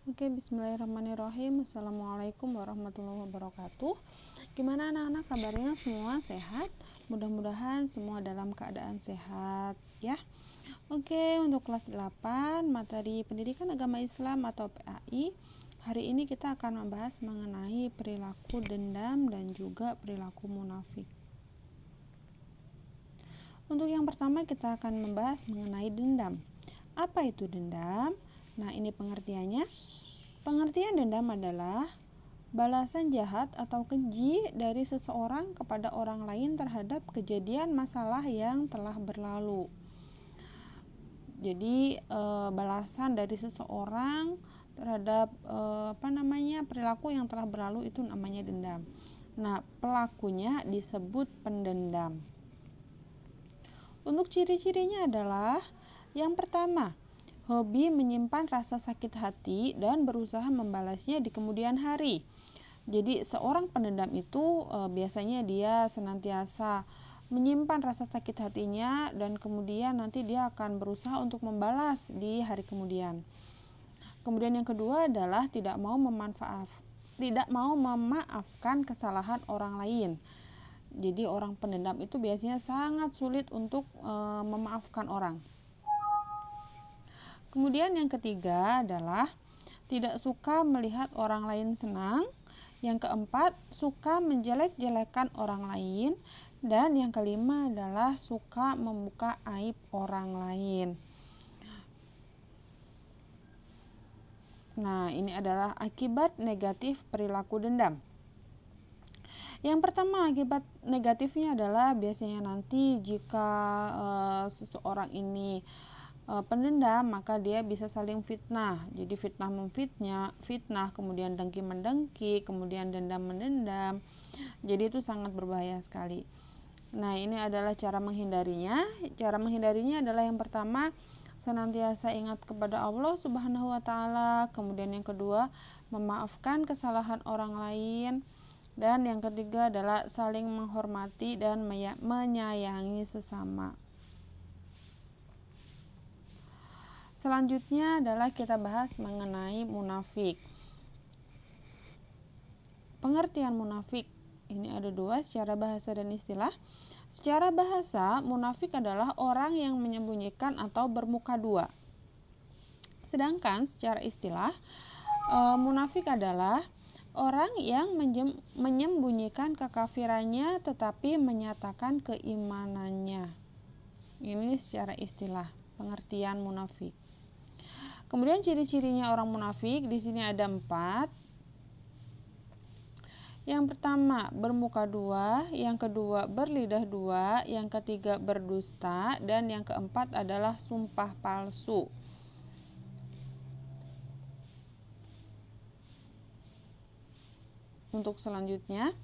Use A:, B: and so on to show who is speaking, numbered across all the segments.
A: Oke, bismillahirrahmanirrahim. Assalamualaikum warahmatullahi wabarakatuh. Gimana anak-anak kabarnya? Semua sehat? Mudah-mudahan semua dalam keadaan sehat ya. Oke, untuk kelas 8 materi Pendidikan Agama Islam atau PAI. Hari ini kita akan membahas mengenai perilaku dendam dan juga perilaku munafik. Untuk yang pertama kita akan membahas mengenai dendam. Apa itu dendam? Nah, ini pengertiannya. Pengertian dendam adalah balasan jahat atau keji dari seseorang kepada orang lain terhadap kejadian masalah yang telah berlalu. Jadi balasan dari seseorang terhadap perilaku yang telah berlalu itu namanya dendam. Nah, pelakunya disebut pendendam. Untuk ciri-cirinya adalah yang pertama, hobi menyimpan rasa sakit hati dan berusaha membalasnya di kemudian hari. Jadi seorang pendendam itu biasanya dia senantiasa menyimpan rasa sakit hatinya dan kemudian nanti dia akan berusaha untuk membalas di hari kemudian. Kemudian yang kedua adalah tidak mau memaafkan kesalahan orang lain. Jadi orang pendendam itu biasanya sangat sulit untuk memaafkan orang. Kemudian yang ketiga adalah tidak suka melihat orang lain senang. Yang keempat, suka menjelek-jelekan orang lain. Dan yang kelima adalah suka membuka aib orang lain. Nah, ini adalah akibat negatif perilaku dendam. Yang pertama, akibat negatifnya adalah biasanya nanti jika seseorang ini pendendam, maka dia bisa saling fitnah. Jadi fitnah fitnah, kemudian dengki mendengki, kemudian dendam mendendam. Jadi itu sangat berbahaya sekali. Nah, ini adalah cara menghindarinya. Cara menghindarinya adalah yang pertama, senantiasa ingat kepada Allah Subhanahu wa taala. Kemudian yang kedua, memaafkan kesalahan orang lain. Dan yang ketiga adalah saling menghormati dan menyayangi sesama. Selanjutnya adalah kita bahas mengenai munafik. Pengertian munafik ini ada dua, secara bahasa dan istilah. Secara bahasa, munafik adalah orang yang menyembunyikan atau bermuka dua. Sedangkan secara istilah, munafik adalah orang yang menyembunyikan kekafirannya tetapi menyatakan keimanannya. Ini secara istilah pengertian munafik. Kemudian ciri-cirinya orang munafik di sini ada 4. Yang pertama, bermuka dua, yang kedua berlidah dua, yang ketiga berdusta, dan yang keempat adalah sumpah palsu. Untuk selanjutnya,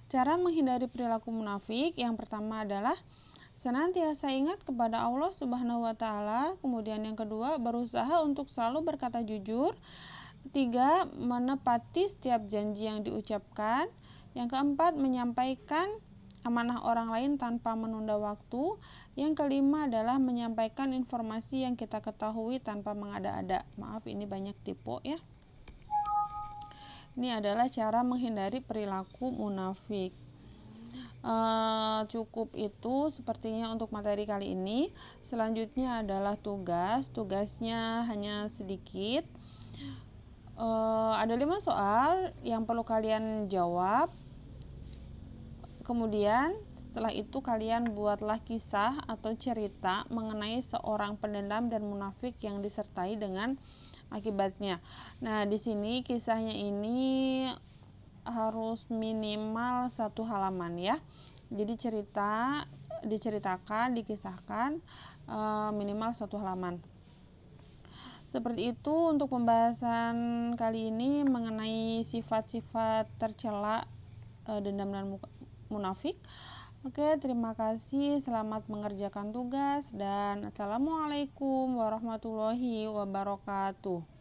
A: cara menghindari perilaku munafik yang pertama adalah senantiasa ingat kepada Allah Subhanahu wa taala. Kemudian yang kedua, berusaha untuk selalu berkata jujur. Ketiga, menepati setiap janji yang diucapkan. Yang keempat, menyampaikan amanah orang lain tanpa menunda waktu. Yang kelima adalah menyampaikan informasi yang kita ketahui tanpa mengada-ada. Maaf, ini banyak tipe ya. Ini adalah cara menghindari perilaku munafik. Cukup itu sepertinya untuk materi kali ini. Selanjutnya adalah tugasnya hanya sedikit. Ada 5 soal yang perlu kalian jawab. Kemudian setelah itu kalian buatlah kisah atau cerita mengenai seorang pendendam dan munafik yang disertai dengan akibatnya. Nah, di sini kisahnya ini harus minimal 1 halaman ya. Jadi dikisahkan minimal 1 halaman. Seperti itu untuk pembahasan kali ini mengenai sifat-sifat tercela dendam dan munafik. Oke, terima kasih. Selamat mengerjakan tugas dan assalamualaikum warahmatullahi wabarakatuh.